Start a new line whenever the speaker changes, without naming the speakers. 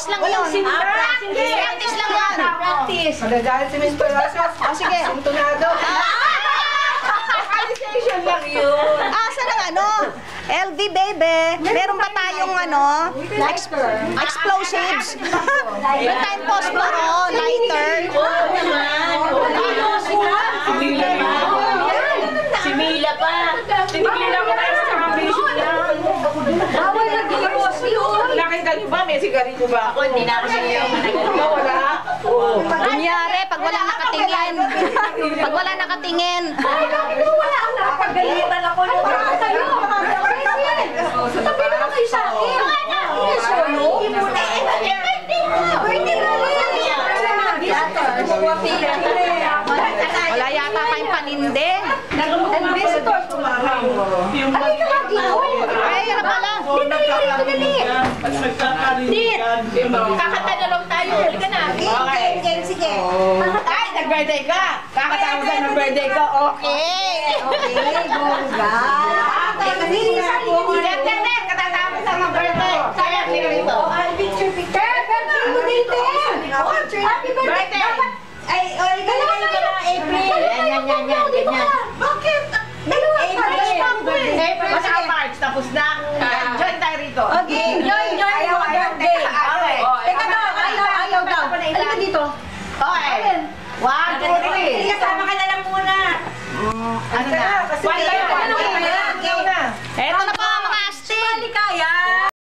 Practice lang yun. Practice lang yun.
Practice. Magagalit si Miss Palacios.
Sige.
Sintonado. Vocalization lang yun.
Saan ang ano? LV baby. Meron ba tayong ano? Explosives. Meron tayong posporo, lighter.
Si Mila pa.
Tinigila ko tayo sa foundation lang.
Bawal na ginagos yun.
Nakita niyo ba? May sigarilyo ba?
Ako, hindi na ako siya.
Wala. Oo.
Kunyari, pag wala nakatingin. Pag wala nakatingin.
Wala ang nakapagalitan ako. Tayo. Sabi naman kayo sa akin. Solo?
Wala yata kayong paninde. Ay, yan na pala.
Kakanta na lang tayo. Halika na.
Okay.
Sige.
Ay, nag-birthday ka! Kakatawa sa nag-birthday ka, okay! Sige, katatapos sa mag-birthday! Saya, sige rito!
Happy birthday! Ay, ganyan. Bakit?
April sa March, tapos na. Join tayo rito.
Okay, join.
Ayaw,
birthday.
Okay.
Teka na, ayaw daw. Halika dito.
Okay. 1, 2, 3.
Kasama ka na lang muna.
Ano na?
One by one.
Eto na